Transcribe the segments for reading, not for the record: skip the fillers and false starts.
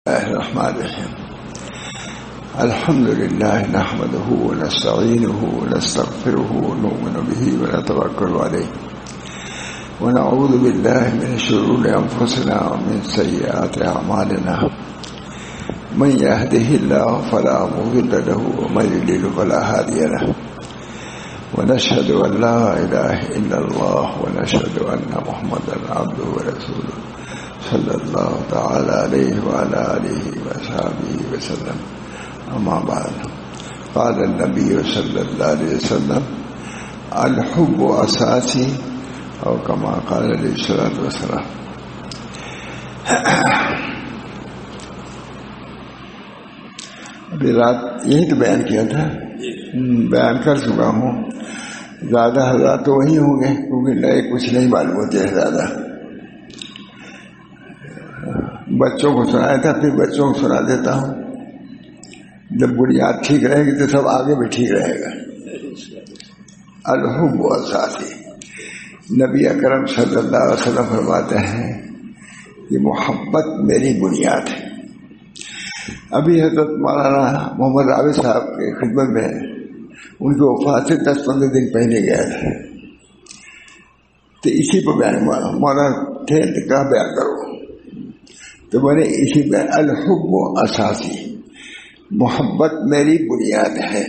الرحمن الرحيم. الحمد لله نحمده ونستعينه ونستغفره ونؤمن به ونتوكل عليه ونعوذ بالله من شرور أنفسنا ومن سيئات أعمالنا. من يهده الله فلا مضل له ومن يضلل فلا هادي له. ونشهد أن لا إله إلا الله ونشهد أن محمدا عبده ورسوله صلى الله تعالى عليه وعلى آله وصحبه وسلم. أما بعد، قال النبي صلى الله عليه وسلم: الحب أساسي، أو كما قال عليه الصلاة والسلام. ابھی رات یہی تو بیان کیا تھا، بیان کر چکا ہوں. زیادہ حضرات تو وہی ہوں گے کیونکہ نئے کچھ نہیں معلوم ہوتے ہیں زیادہ. بچوں کو سنایا تھا، پھر بچوں کو سنا دیتا ہوں. جب بنیاد ٹھیک رہے گی تو سب آگے بھی ٹھیک رہے گا. الحب اساسی. نبی اکرم صلی اللہ علیہ وسلم فرماتے ہیں کہ محبت میری بنیاد ہے. ابھی حضرت مولانا محمد عابد صاحب کی خدمت میں ان کی وفات سے 10-15 دن پہلے گیا تھا، تو اسی پر بیان مولانا تھے تو کہا بیان کرو، تو میں نے اسی بیان الحب اساسی، محبت میری بنیاد ہے.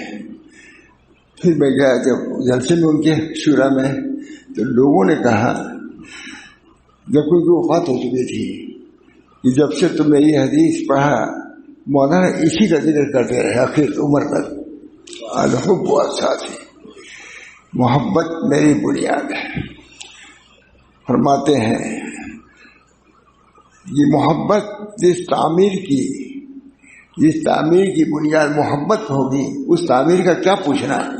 پھر میں گیا جب جلسے میں ان کے شورا میں، تو لوگوں نے کہا جب کوئی کی وفات ہو چکی تھی کہ جب سے تم نے یہ حدیث پڑھا مولانا اسی کا ذکر کرتے رہے آخر عمر تک. الحب اساسی، محبت میری بنیاد ہے. فرماتے ہیں یہ محبت جس تعمیر کی بنیاد محبت ہوگی، اس تعمیر کا کیا پوچھنا ہے.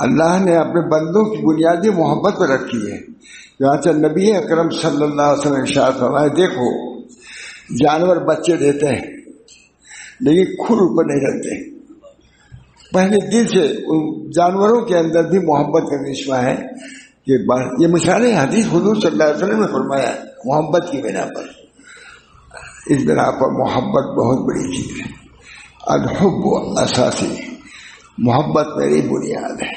اللہ نے اپنے بندوں کی بنیادی محبت پر رکھی ہے. یہاں سے نبی اکرم صلی اللہ علیہ وسلم ارشاد فرمائے دیکھو جانور بچے دیتے ہیں لیکن کھر اوپر نہیں رکھتے. پہلے دل سے ان جانوروں کے اندر بھی محبت کا نشہ ہے. یہ مثال حدیث حضور صلی اللہ علیہ وسلم نے فرمایا ہے محبت کی بنا پر. اس بنا پر محبت بہت بڑی چیز ہے. الحب اساسی، محبت میری بنیاد ہے.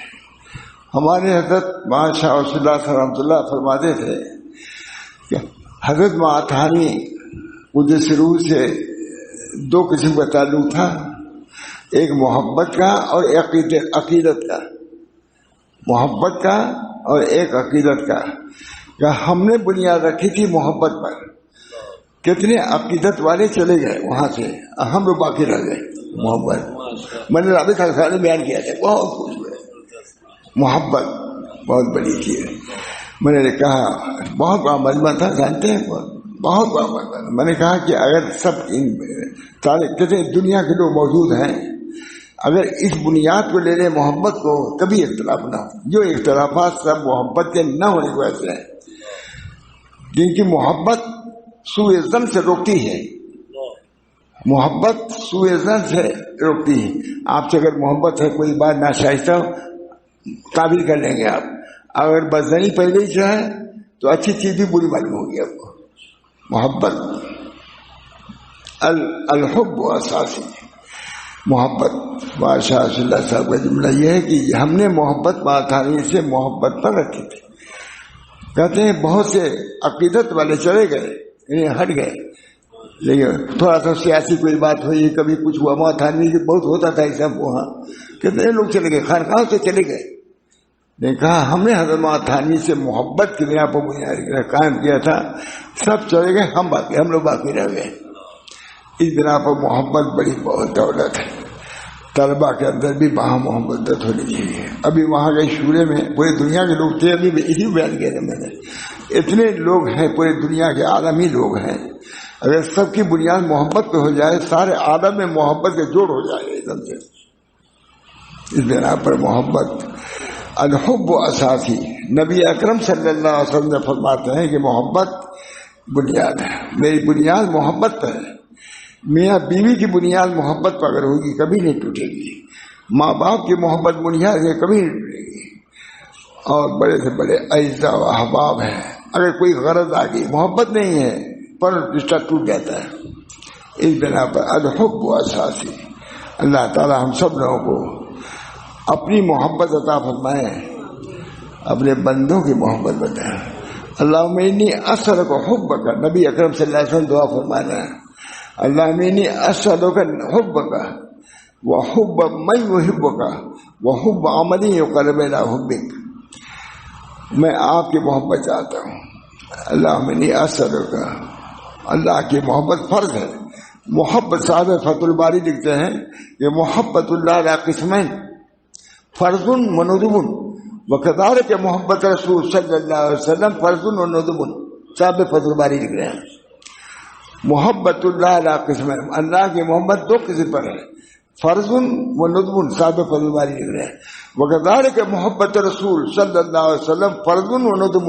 ہمارے حضرت مولانا شاہ ولی اللہ صاحب رحمۃ اللہ فرماتے تھے کہ حضرت معاطانی قدس روح سے 2 قسم کا تعلق تھا، ایک محبت کا اور ایک عقیدت کا. محبت کا اور ایک عقیدت کا. کہ ہم نے بنیاد رکھی تھی محبت پر، کتنے عقیدت والے چلے گئے وہاں سے، ہم لوگ باقی رہ گئے. محبت میں نے رابطہ صاحب نے بیان کیا تھا، بہت خوش ہوئے. محبت بہت بڑی چیز ہے. میں نے کہا بہت بڑا مجمع تھا، جانتے ہیں بہت بڑا مجمع. میں نے کہا کہ اگر سب کتنے دنیا کے لوگ موجود ہیں، اگر اس بنیاد کو لے لیں محبت کو، کبھی اختلاف نہ ہو. جو اختلافات سب محبت کے نہ ہونے کی وجہ سے ہیں، کیونکہ محبت سوء ظن سے روکتی ہے. محبت سوء ظن سے روکتی ہے. آپ سے اگر محبت ہے، کوئی بات ناشائستہ تعبیر کر لیں گے آپ. اگر بدظنی پہلے ہی ہے تو اچھی چیز بھی بری معلوم ہوگی آپ کو. محبت الحب اساسی، محبت. بادشاہ صلی اللہ صاحب کا جملہ یہ ہے کہ ہم نے محبت معاطانی سے محبت پر رکھی تھی. کہتے ہیں بہت سے عقیدت والے چلے گئے، ہٹ گئے، لیکن تھوڑا سا سیاسی کوئی بات ہوئی، کبھی کچھ ہوا. معاطانی بہت ہوتا تھا ایسا وہاں، کتنے لوگ چلے گئے، خانقاہوں سے چلے گئے. نے کہا ہم نے حضرت معاطانی سے محبت کی بنا پر بنیاد قائم کیا تھا. سب چلے گئے، ہم لوگ باقی رہ گئے. اس بنا پر محبت بڑی بہت دولت ہے. طلبا کے اندر بھی وہاں محبت ہونی چاہیے. ابھی وہاں گئے شورے میں پوری دنیا کے لوگ تھے. ابھی اسی بیان کیا تھا میں نے، اتنے لوگ ہیں پوری دنیا کے، عالمی لوگ ہیں. اگر سب کی بنیاد محبت پہ ہو جائے، سارے عالم میں محبت کے جوڑ ہو جائے ایک دم سے. اس بنا پر محبت الحب اساسی. نبی اکرم صلی اللہ علیہ وسلم نے فرماتے ہیں کہ محبت بنیاد ہے. میری بنیاد محبت پر ہے. میاں بیوی کی بنیاد محبت پر اگر ہوگی کبھی نہیں ٹوٹے گی. ماں باپ کی محبت بنیاد ہے، کبھی نہیں ٹوٹے گی. اور بڑے سے بڑے اعزاء و احباب ہیں اگر کوئی غرض آ گئی، محبت نہیں ہے پر رشتہ ٹوٹ جاتا ہے. اس بنا پر الحب اساسی. اللہ تعالی ہم سب لوگوں کو اپنی محبت عطا فرمائے، اپنے بندوں کی محبت بتائے. اللہم انی اسألک حبک، نبی اکرم صلی اللہ علیہ وسلم دعا فرمانا ہے، اللہم انی اسألک حبک وحب من یحبک وحب عمل یقرب الی حبک. میں آپ کی محبت چاہتا ہوں. اللہم انی اسألک، اللہ کی محبت فرض ہے. محبت صاحب فتح الباری لکھتے ہیں کہ محبت اللہ علی قسمین فرض و ندب، وکذالک محبت رسول صلی اللہ علیہ وسلم فرض و ندب. صاحب فتح الباری لکھ رہے ہیں محبت اللہ علی قسمین، اللہ کی محبت دو قسم پر ہے، فرض و ندب. صاحب فتح الباری لکھ رہے ہیں وکذالک محبت رسول صلی اللہ علیہ وسلم فرض و ندب.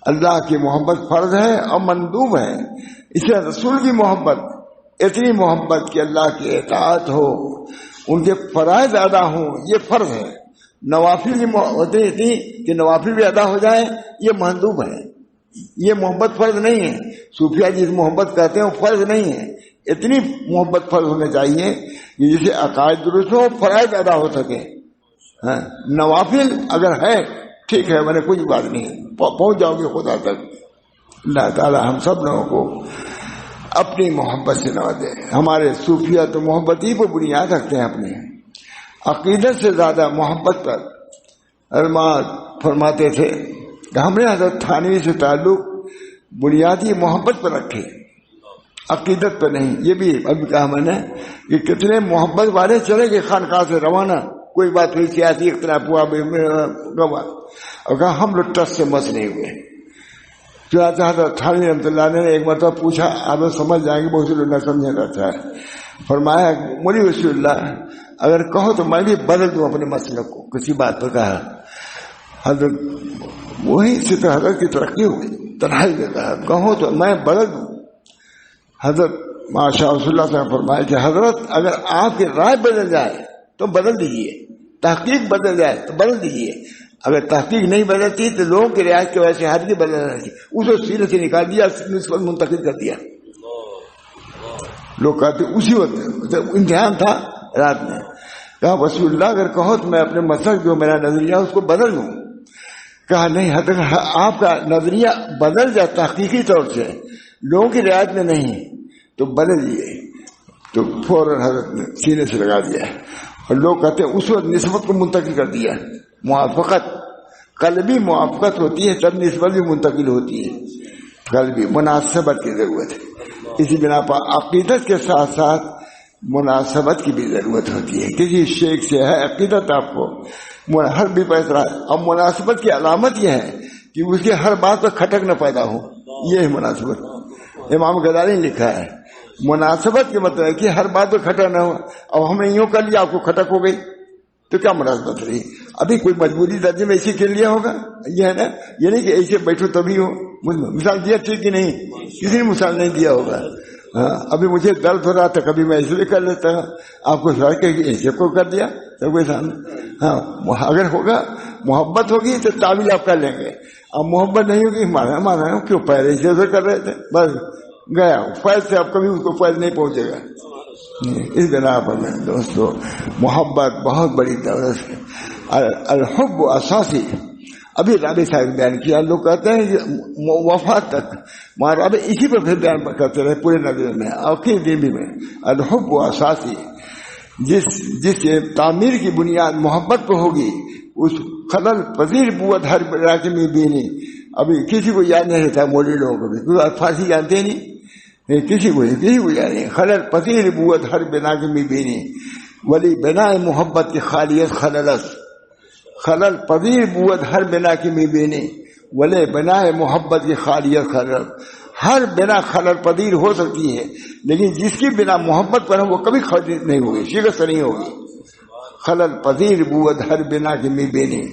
اللہ کی محبت فرض ہے اور مندوب ہے. اس لیے رسول کی محبت اتنی محبت کہ اللہ کی اطاعت ہو، ان کے فرائض ادا ہوں، یہ فرض ہے. نوافل کی محبت اتنی کہ نوافل بھی ادا ہو جائیں، یہ مندوب ہے. یہ محبت فرض نہیں ہے. صوفیہ جس محبت کہتے ہیں وہ فرض نہیں ہے. اتنی محبت فرض ہونے چاہیے کہ جسے عقائد درست ہو، فرائض ادا ہو سکے. ہاں نوافل اگر ہے ٹھیک ہے، میں نے کوئی بات نہیں، پہنچ جاؤ گے خدا تک. اللہ تعالی ہم سب لوگوں کو اپنی محبت سے نوازے. ہمارے صوفیہ تو محبت ہی پر بنیاد رکھتے ہیں، اپنی عقیدت سے زیادہ محبت پر. علماء فرماتے تھے کہ ہم نے حضرت تھانوی سے تعلق بنیادی محبت پر رکھے، عقیدت پر نہیں. یہ بھی ابھی کہا میں نے کہ کتنے محبت والے چلے گئے خانقاہ سے روانہ، کوئی بات ہوئی سیاسی اختلاف ہوا گوا، اور کہا ہم لوگ ٹس سے مس نہیں ہوئے. چنانچہ حضرت تھانوی رحمۃ اللہ نے ایک مرتبہ پوچھا، آپ سمجھ جائیں گے بہت سے لوگ نہ سمجھنے رہتا ہے. فرمایا مولوی رسول اللہ اگر کہو تو میں بھی بدل دوں اپنے مسلک کو. کسی بات پر کہا حضرت، وہی سے تو حضرت کی ترقی ہوئی. تنہائی میں کہا کہو تو میں بدل دوں. حضرت ماشاء رسول اللہ صاحب فرمایا کہ حضرت اگر آپ کی رائے بدل جائے تو بدل دیجیے، تحقیق بدل جائے تو بدل دیجیے. اگر تحقیق نہیں بدلتی تو لوگوں کی رعایت کی وجہ سے ہر کی بدلنا چاہیے. اسے سینے سے نکال دیا، نسبت منتقل کر دیا. لوگ کہتے اسی وقت امتحان تھا رات میں، کہا رسول اللہ اگر کہو تو میں اپنے مسلک جو میرا نظریہ اس کو بدل دوں. کہا نہیں حضرت آپ کا نظریہ بدل جائے تحقیقی طور سے، لوگوں کی رعایت میں نہیں تو بدل دیے. تو فوراً حضرت نے سینے سے لگا دیا، اور لوگ کہتے ہیں اس وقت نسبت کو منتقل کر دیا. موافقت قلبی موافقت ہوتی ہے تب نسبت بھی منتقل ہوتی ہے. قلبی مناسبت کی ضرورت ہے. اسی بنا پر عقیدت کے ساتھ ساتھ مناسبت کی بھی ضرورت ہوتی ہے. کسی شیخ سے ہے عقیدت آپ کو ہر بھی پیسہ، اور مناسبت کی علامت یہ ہے کہ اس کے ہر بات پر کھٹک نہ پیدا ہو. یہ ہے مناسبت. امام غزالی نے لکھا ہے مناسبت کے مطلب ہے کہ ہر بات پر کھٹک نہ ہو. اب ہم نے یوں کر لیا آپ کو کھٹک ہو گئی تو کیا مناسبت رہی؟ ابھی کوئی مجبوری درجے میں ایسے کر لیا ہوگا. یہ ہے نا، یہ نہیں کہ ایسے بیٹھو تبھی ہو. مثال دیا ٹھیک کہ نہیں؟ کسی نے مثال نہیں دیا ہوگا. ہاں ابھی مجھے درد ہو رہا تھا کبھی میں اس لیے کر لیتا ہوں، آپ کو سوال کہ ایسے کو کر دیا تو کوئی سامنے. ہاں اگر ہوگا محبت ہوگی تو تعویل آپ کر لیں گے. اب محبت نہیں ہوگی مانا کیوں پہلے سے کر رہے تھے بس گیا فیض سے، اب کبھی اس کو فیض نہیں پہنچے گا. اس بنا پر میں دوستو محبت بہت بڑی دولت ہے. الحب اساسی. ابھی رابع صاحب بیان کیا، لوگ کہتے ہیں وفات تک رابع اسی پر پھر بیان کرتے رہے پورے نظر میں آخری دن بھی میں. الحب اساسی، جس تعمیر کی بنیاد محبت پہ ہوگی اس خلل پذیر بوت ہر علاقے میں بھی نہیں. ابھی کسی کو یاد نہیں رہتا مولوی لوگوں کو بھی، کیونکہ فارسی جانتے نہیں، کسی کو یاد نہیں. خلل پذیر بوت ہر بنا کے میں بھی نہیں، ولی بنا محبت کی خالیت خللس. خلل پذیر بوت ہر بنا کی میں بھی نہیں، ولی بنا محبت کی خالیت خلل. ہر بنا خلل پذیر ہو سکتی ہے لیکن جس کی بنا محبت پر وہ کبھی خالد نہیں ہوگی، شکست نہیں ہوگی. خلل پذیر بوت ہر بنا کی میں بھی نہیں.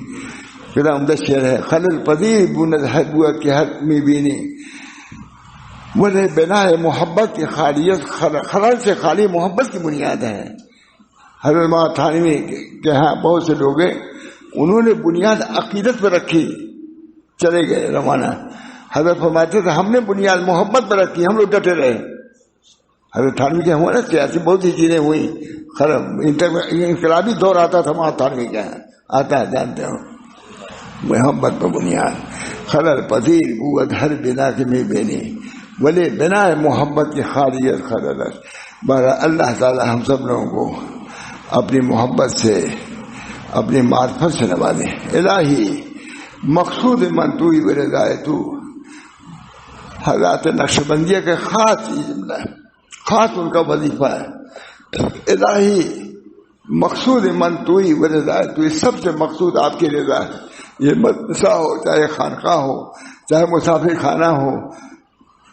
بڑا عمدہ شعر ہے، خلل پذیر بوت کی ہر میں بھی نہیں، ولی بنا محبت کی خالیت خلل سے خالی محبت کی بنیاد ہے. حضرت مولانا تھانوی کے ہاں بہت سے لوگ ہیں، انہوں نے بنیاد عقیدت پر رکھی چلے گئے روانہ. حضرت فرماتے تھے ہم نے بنیاد محبت پر رکھی, ہم لوگ ڈٹے رہے. حضرت تھانوی کے ہوا نا سیاسی بہت سی چیزیں ہوئی, انقلابی دور آتا تھا وہاں تھانوی کا آتا ہے, جانتے ہو. محبت پر بنیاد خلل پذیر قوت ہر بنا کے میں بینی بولے بنا محبت کی خالیت خلل. بہرحال اللہ تعالی ہم سب لوگوں کو اپنی محبت سے اپنی معرفت سے نوازے. الہی مقصود من تو ہی برضائے تو. حضرات نقشبندیہ کے خاص جملہ ہے, خاص ان کا وظیفہ ہے. الہی مقصود من تو ہی برضائے تو, سب سے مقصود آپ کی رضا ہے. یہ مدرسہ ہو, چاہے خانقاہ ہو, چاہے مسافر خانہ ہو,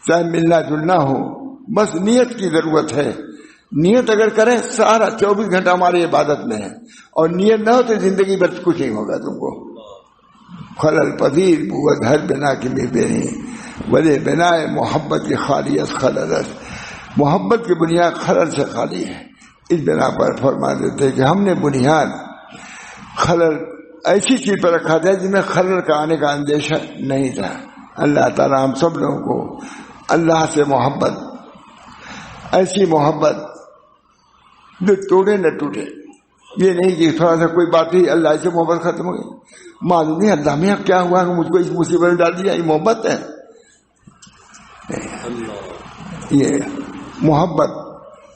چاہے ملنا جلنا ہو, بس نیت کی ضرورت ہے. نیت اگر کریں سارا 24 گھنٹہ ہماری عبادت میں ہے, اور نیت نہ ہو تو زندگی بھر کچھ نہیں ہوگا تم کو. خلل پذیر بوت ہر بنا کی بے بینی وجہ بنا محبت کی خالیت خللت. محبت کی بنیاد خلل سے خالی ہے. اس بنا پر فرما دیتے کہ ہم نے بنیاد خلل ایسی چیز پر رکھا تھا جس میں خلل کا آنے کا اندیشہ نہیں تھا. اللہ تعالیٰ ہم سب لوگوں کو اللہ سے محبت, ایسی محبت جو توڑے نہ ٹوٹے. یہ نہیں کہ تھوڑا سا کوئی بات ہی اللہ سے محبت ختم ہو گئی, معلوم نہیں اللہ میں اب کیا ہوا کہ مجھ کو اس مصیبت میں ڈال دیا, یہ محبت ہے. یہ محبت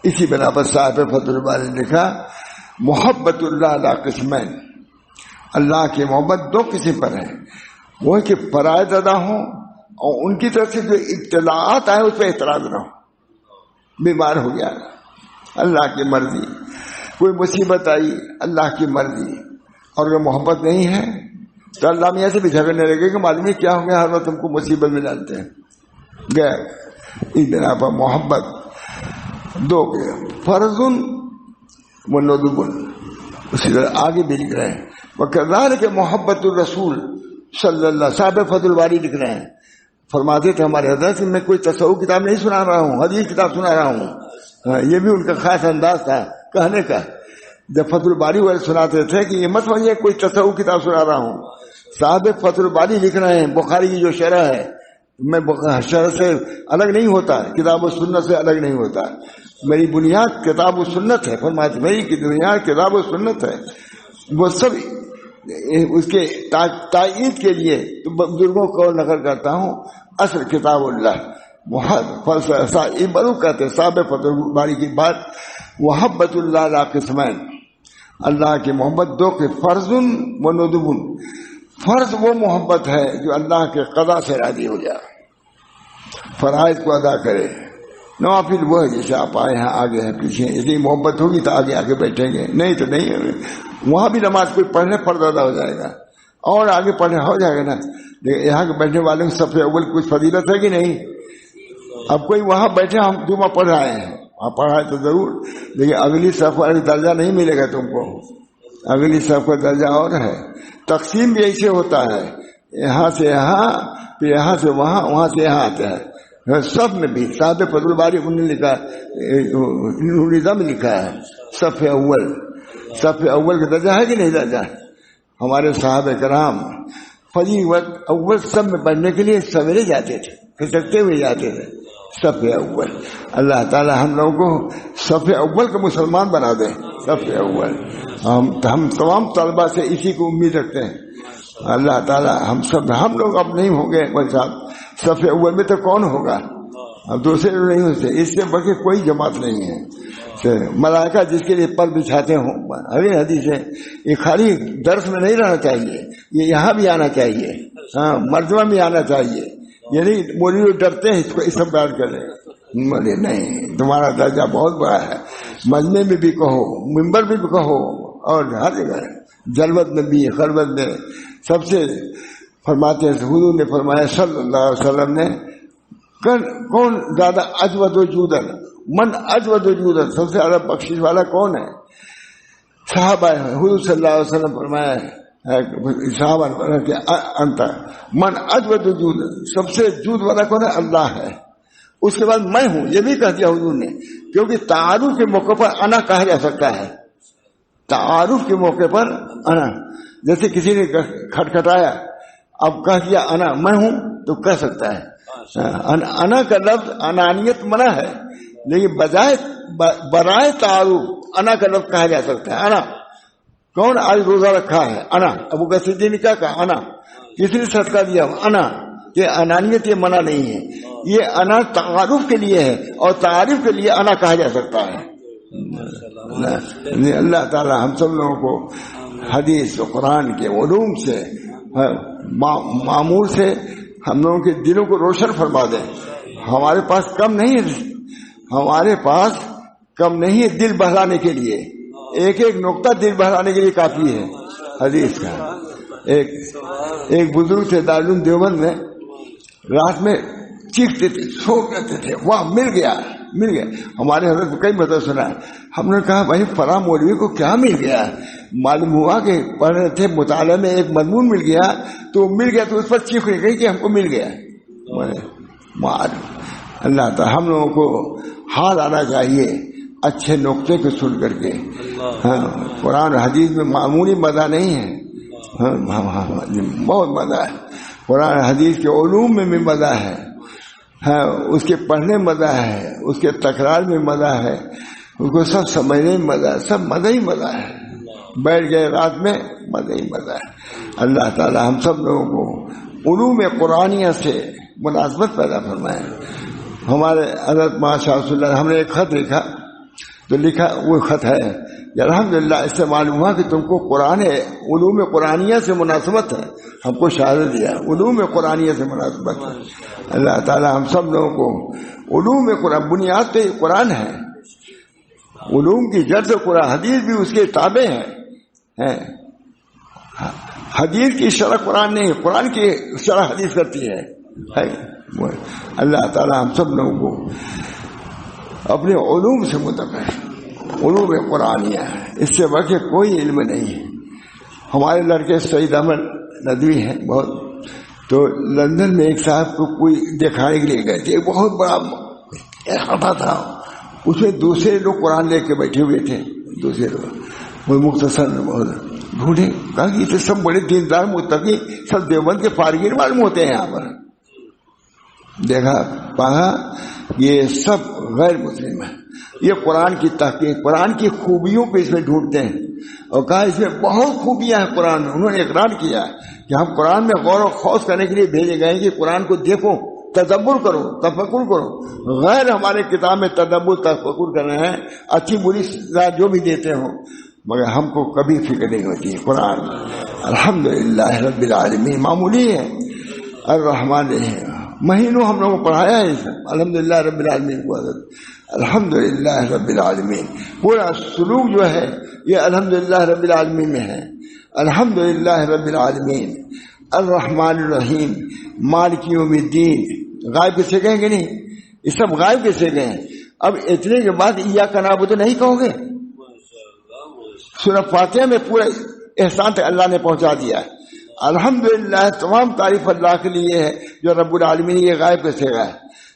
اسی بنا پر صاحب فتح الباری نے لکھا محبت اللہ علی قسمین. اللہ کی محبت دو قسم پر ہے, وہ کہ فرائض ادا ہوں اور ان کی طرف سے جو اطلاعات آئے اس پہ اعتراض نہ ہو. بیمار ہو گیا اللہ کی مرضی, کوئی مصیبت آئی اللہ کی مرضی, اور اگر محبت نہیں ہے تو اللہ میاں سے بھی جھگڑنے لگے کہ معلوم ہے کیا ہو گیا, ہر وقت تم کو مصیبت میں ڈالتے ہیں. گئے اس بنا پر محبت دو فرض و ندب. اسی طرح آگے بھی لکھ رہے ہیں وَكَذَلِكَ محبت الرسول صلی اللہ. صاحب فتح الباری لکھ رہے ہیں, فرماتے تھے ہمارے حضرت میں کوئی تصوف کتاب نہیں سنا رہا ہوں, حدیث کتاب سنا رہا ہوں. یہ بھی ان کا خاص انداز تھا کہنے کا. جب فتح الباری والے سناتے تھے کہ یہ مت سمجھیے کوئی تصوف کتاب سنا رہا ہوں, صاحب فتح الباری لکھ رہے ہیں. بخاری کی جو شرح ہے, میں شرح سے الگ نہیں ہوتا, کتاب و سنت سے الگ نہیں ہوتا. میری بنیاد کتاب و سنت ہے. فرماتے میری بنیاد کتاب و سنت ہے. وہ سب اس کے تائید کے لیے بزرگوں کو نقل کرتا ہوں. اصل کتاب اللہ بلو کہتے صاحب فتح الباری کی بات. محبت اللہ علی قسمین, اللہ کی محبت دو کہ فرض و ندب. فرض وہ محبت ہے جو اللہ کے قضا سے راضی ہو جائے, فرائض کو ادا کرے. نوافل وہ ہے جیسے آپ آئے ہیں آگے ہیں پیچھے, اتنی محبت ہوگی تو آگے آگے بیٹھیں گے, نہیں تو نہیں. وہاں بھی نماز کوئی پڑھنے فرض ادا ہو جائے گا اور آگے پڑھنے ہو جائے گا نا. یہاں کے بیٹھنے والوں کی سب سے اول کچھ فضیلت ہے کہ نہیں. اب کوئی وہاں بیٹھے ہم جمعہ پڑھ رہے ہیں, وہاں پڑھا ہے تو ضرور, لیکن اگلی صف والی درجہ نہیں ملے گا تم کو. اگلی صف کا درجہ اور ہے. تقسیم بھی ایسے ہوتا ہے, یہاں سے یہاں, پھر یہاں سے وہاں, وہاں سے یہاں آتا ہے. سب میں بھی صاحب فتح الباری انہوں نے لکھا, نظام لکھا ہے صف اول. صف اول کا درجہ ہے کہ نہیں درجہ. ہمارے صحابہ کرام فجر اول سب میں پڑھنے کے لیے سویرے جاتے تھے, کھسکتے ہوئے جاتے تھے. صف اول. اللہ تعالی ہم لوگوں کو صف اول کا مسلمان بنا دے. صف اول ہم تمام طلبہ سے اسی کو امید رکھتے ہیں. اللہ تعالی ہم لوگ اب نہیں ہوں گے بھائی صاحب صف اول میں, تو کون ہوگا, اب دوسرے نہیں ہوتے. اس سے بڑھ کے کوئی جماعت نہیں ہے. ملائکہ جس کے لیے پر بچھاتے ہوں, ارے حدیث ہے, یہ خالی درس میں نہیں رہنا چاہیے, یہ یہاں بھی آنا چاہیے, ہاں مرتبہ بھی آنا چاہیے. یہ نہیں مولوی لوگ ڈرتے ہیں اس کو, اس سے بیان کریں. بولے نہیں, تمہارا درجہ بہت بڑا ہے. مجمع میں بھی کہو, ممبر میں بھی کہو, اور ہر جگہ جلوت میں بھی خلوت میں سب سے. فرماتے ہیں حضور نے فرمایا صلی اللہ علیہ وسلم نے, کون زیادہ اجود وجودن, من اجود وجودن, سب سے زیادہ بخشش والا کون ہے. صحابہ حضور صلی اللہ علیہ وسلم فرمایا, صحابہ انت من اجود وجودن, سب سے جود والا کون ہے, اللہ ہے. اس کے بعد میں ہوں, یہ بھی کہہ دیا حضور نے, کیونکہ تعارف کے موقع پر انا کہا جا سکتا ہے. تعارف کے موقع پر انا, جیسے کسی نے کھٹکھٹایا, اب کہہ دیا انا میں ہوں تو کہہ سکتا ہے. انا کا لفظ انانیت منع ہے، لیکن برائے تعارف انا کا لفظ کہا جا سکتا ہے. انا کون آج روزہ رکھا ہے؟ انا. ابو بکر صدیق نے کیا کہا؟ انا. کس نے صدقہ دیا؟ انا. یہ انانیت، یہ منع نہیں ہے. یہ انا تعارف کے لیے ہے، اور تعارف کے لیے انا کہا جا سکتا ہے. اللہ تعالی ہم سب لوگوں کو حدیث و قرآن کے علوم سے معمول سے ہم لوگوں کے دلوں کو روشن فرما دیں. ہمارے پاس کم نہیں ہے دل بہلانے کے لیے. ایک نقطہ دل بہلانے کے لیے کافی ہے حدیث کا. ایک بزرگ تھے دارالعلوم دیوبند میں، رات میں چیختے تھے، سو کہتے تھے، واہ مل گیا. ہمارے حضرت کئی مرتبہ سنا. ہم نے کہا بھائی فلاں مولوی کو کیا مل گیا؟ معلوم ہوا کہ پڑھ رہے تھے مطالعے میں ایک مضمون مل گیا تو اس پر چیخنے گئی کہ ہم کو مل گیا. اللہ تعالی ہم لوگوں کو حال آنا چاہیے اچھے نقطے کو سن کر کے. قرآن حدیث میں معمولی مزہ نہیں ہے، بہت مزہ ہے. قرآن حدیث کے علوم میں بھی مزہ ہے، اس کے پڑھنے میں مزہ ہے، اس کے تکرار میں مزہ ہے، اس کو سب سمجھنے میں مزہ ہے. سب مزہ ہی مزہ ہے. بیٹھ گئے رات میں مزہ ہی مزہ ہے. اللہ تعالی ہم سب لوگوں کو علوم قرآنیہ سے مناسبت پیدا فرمائے. ہمارے حضرت ماشاء اللہ ہم نے ایک خط لکھا تو لکھا وہ خط ہے الحمدللہ. اس سے معلوم ہوا کہ تم کو قرآن علوم قرآنیہ سے مناسبت ہے. ہم کو شہادت دیا علوم قرآنیہ سے مناسبت ہے. اللہ تعالی ہم سب لوگوں کو علوم قرآن، بنیاد تو قرآن ہے، علوم کی جڑ سے قرآن. حدیث بھی اس کے تابع ہیں. حدیث کی شرح قرآن نہیں، قرآن کی شرح حدیث کرتی ہے. اللہ تعالی ہم سب لوگوں کو اپنے علوم سے متفق علوم قرآنیہ ہے، اس سے بڑھ کے کوئی علم نہیں ہے. ہمارے لڑکے سعید احمد ندوی ہیں بہت، تو لندن میں ایک صاحب کو کوئی دکھانے کے لیے گئے تھے. بہت بڑا احاطہ تھا، اس میں دوسرے لوگ قرآن لے کے بیٹھے ہوئے تھے. دوسرے لوگ وہ مختصر ڈھونڈے، کہا کہ یہ سب بڑے دیندار متقی سب دیوبند کے فارغین معلوم ہوتے ہیں. یہاں پر دیکھا پایا یہ سب غیر مسلم ہے. یہ قرآن کی تحقیق، قرآن کی خوبیوں کو اس میں ڈھونڈتے ہیں، اور کہا اس میں بہت خوبیاں ہیں قرآن میں. انہوں نے اقرار کیا کہ ہم قرآن میں غور و خوض کرنے کے لیے بھیجے گئے کہ قرآن کو دیکھو، تدبر کرو، تفکر کرو. غیر ہمارے کتاب میں تدبر تفکر کرنا ہے، اچھی بری سزا جو بھی دیتے ہوں، مگر ہم کو کبھی فکر نہیں ہوتی ہے. قرآن الحمدللہ رب العالمین معمولی ہے. الرحمن مہینوں ہم لوگوں کو پڑھایا ہے الحمدللہ رب العالمین کو. الحمدللہ رب العالمین پورا سلوک جو ہے یہ الحمدللہ رب العالمین میں ہے. الحمدللہ رب العالمین الرحمن الرحیم مالک یوم الدین. غائب کسے کہیں گے؟ نہیں، یہ سب غائب کسے گئے. اب اتنے کے بعد ایاک نعبد نہیں کہو گے؟ سورہ فاتحہ میں پورا احسان تک اللہ نے پہنچا دیا. الحمدللہ تمام تعریف اللہ کے لیے ہے جو رب العالمین. یہ غائب کسے گا ہے.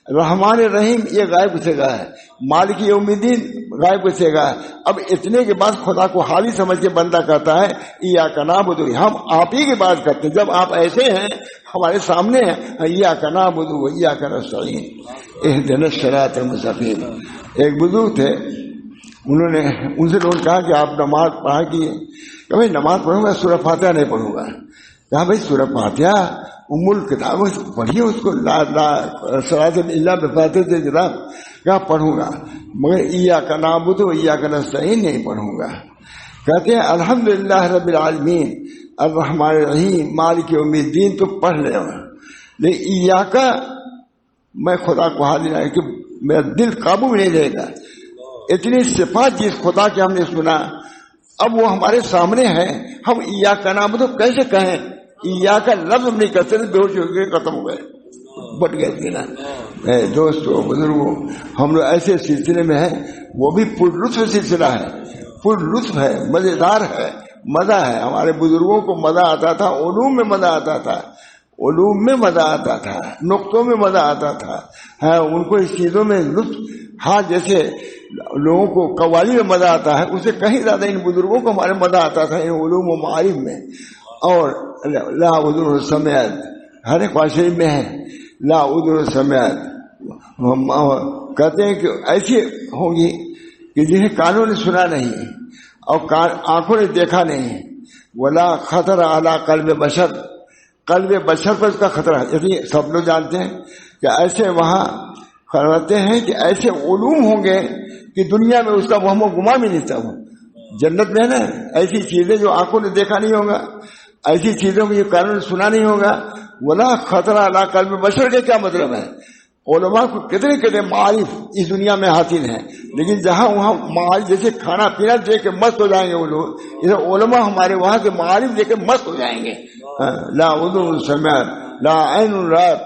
رحمان الرحیم یہ غائب کسے گا ہے. مالک یوم الدین غائب کسے گا ہے. اب اتنے کے بعد خدا کو حالی سمجھ کے بندہ کہتا ہے ایاک نعبد، ہم آپ ہی کی بات کرتے ہیں. جب آپ ایسے ہیں ہمارے سامنے ہیں، ایاک نعبد و ایاک نستعین اہدنا الصراط المستقیم. ایک بزرگ تھے، انہوں نے ان سے لوگوں نے کہا کہ آپ نماز پڑھا کیے. کہ بھائی نماز پڑھوں گا، سورہ فاتحہ نہیں پڑھوں گا. کہا بھائی سورہ فاتحہ ام الکتاب پڑھیے، اس کو صراط الا بفاتحۃ الکتاب. کہا پڑھوں گا، مگر ایاک نعبد و ایاک نستعین نہیں پڑھوں گا. کہتے ہیں الحمدللہ رب العالمین الرحمن الرحیم مالک یوم الدین تو پڑھ لے گا، لیکن ایاک میں خدا کو حاضر ہے کہ میرا دل قابو میں نہیں رہے گا. اتنی صفات جس خدا کے ہم نے سنا، اب وہ ہمارے سامنے ہے، ہم ایاک نعبد کیسے کہیں؟ ایاک لفظ ہم نہیں کرتے، دو چوکے ختم ہو گئے، بٹ گئے تھے نا. دوستو بزرگوں، ہم لوگ ایسے سلسلے میں ہیں، وہ بھی پر لطف سلسلہ ہے، پر لطف ہے، مزیدار ہے، مزہ ہے. ہمارے بزرگوں کو مزہ آتا تھا، علوم میں مزہ آتا تھا، علوم میں مزہ آتا تھا، نقطوں میں مزہ آتا تھا. ان کو اس چیزوں میں لطف، ہاں جیسے لوگوں کو قوالی میں مزہ آتا ہے، اس سے کہیں زیادہ ان بزرگوں کو ہمارے مزہ آتا تھا ان علوم و معارف میں. اور لا اذن سمعت، ہر ایک شریف میں ہے لا اذن سمعت، کہتے ہیں کہ ایسی ہوگی کہ جنہیں کانوں نے سنا نہیں اور آنکھوں نے دیکھا نہیں، ولا خطر علی قلب بشر، قلب بشر پر اس کا خطرہ ہے. یعنی سب لوگ جانتے ہیں کہ ایسے وہاں فرماتے ہیں کہ ایسے علوم ہوں گے کہ دنیا میں اس کا وہم و گمان بھی نہیں تھا. جنت میں نا ایسی چیزیں جو آنکھوں نے دیکھا نہیں ہوگا، ایسی چیزوں کو یہ کانوں نے سنا نہیں ہوگا. ولا خطرہ علی قلب بشر کا کیا مطلب ہے؟ علماء کو کتنے معارف اس دنیا میں حاصل ہیں، لیکن جہاں وہاں معارف جیسے کھانا پینا دیکھ کے مست ہو جائیں گے وہ لوگ، اسے علماء ہمارے وہاں کے معارف دیکھ کے مست ہو جائیں گے. لا اذن سمعت لا عین رات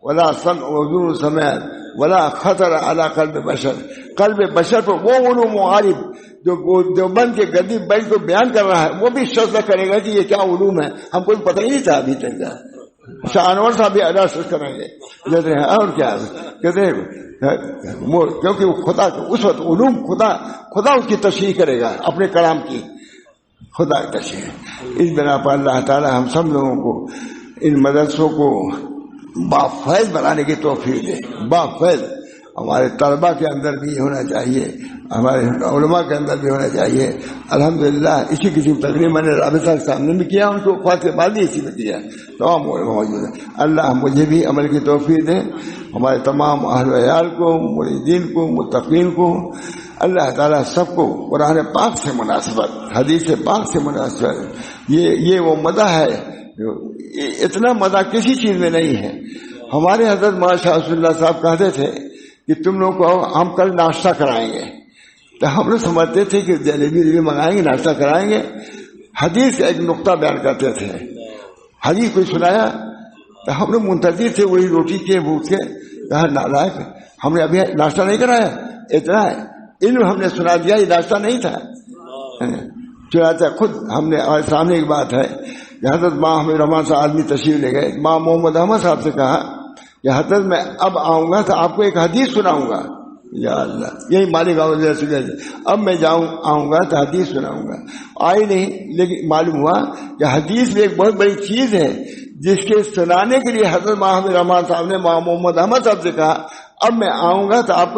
ولا سمع اذن سمعت ولا خطر علی قلب بشر. قلب بشر پر وہ علوم معارف جو دیوبند کے گدی بیل کو بیان کر رہا ہے وہ بھی شرط کرے گا کہ یہ کیا علوم ہے، ہم کو پتہ ہی نہیں تھا ابھی تک. شاہ انور صاحب بھی ادا کریں گے کہتے ہیں اور کیا کہتے ہیں، کیونکہ وہ خدا اس وقت علوم خدا اس کی تشریح کرے گا اپنے کلام کی، خدا کی تشریح. اس بنا پر اللہ تعالی ہم سب لوگوں کو ان مدرسوں کو بافیض بنانے کی توفیق دے. بافیض ہمارے طلبہ کے اندر بھی ہونا چاہیے، ہمارے علماء کے اندر بھی ہونا چاہیے. الحمدللہ اسی قسم تقریب میں نے رابطہ کے سامنے بھی کیا، ان کو وفات کے بعد بھی اسی میں کیا، تمام علماء موجود ہیں. اللہ مجھے بھی عمل کی توفیق دے، ہمارے تمام اہل و عیال کو، مریدین کو، متقین کو. اللہ تعالیٰ سب کو قرآن پاک سے مناسبت، حدیث پاک سے مناسبت، یہ وہ مدح ہے، اتنا مدح کسی چیز میں نہیں ہے. ہمارے حضرت مولانا شاہ رسول اللہ صاحب کہتے تھے کہ تم لوگ کو ہم کل ناشتہ کرائیں گے، تو ہم لوگ سمجھتے تھے کہ جلیبی منگائیں گے، ناشتہ کرائیں گے. حدیث کا ایک نقطہ بیان کرتے تھے، حدیث کوئی سنایا تو ہم لوگ منتظر تھے وہی روٹی کے بھوک کے، کہا نالائق ہم نے ابھی ناشتہ نہیں کرایا، اتنا علم ہم نے سنا دیا، یہ ناشتہ نہیں تھا. چنانچہ خود ہم نے ہمارے سامنے ایک بات ہے کہ حضرت ماں ہمیں رحمان صاحب آدمی تشریف لے گئے، ماں محمد احمد صاحب سے کہا کہ حضرت میں اب آؤں گا تو آپ کو ایک حدیث سناؤں گا. یا اللہ، یہی مالیگاؤں اب میں آؤں گا تو حدیث سناؤں گا. آئی نہیں، لیکن معلوم ہوا کہ حدیث بھی ایک بہت بڑی چیز ہے جس کے سنانے کے لیے حضرت ماں ہمیں رحمان صاحب نے ماں محمد احمد صاحب سے کہا اب میں آؤں گا تو آپ کو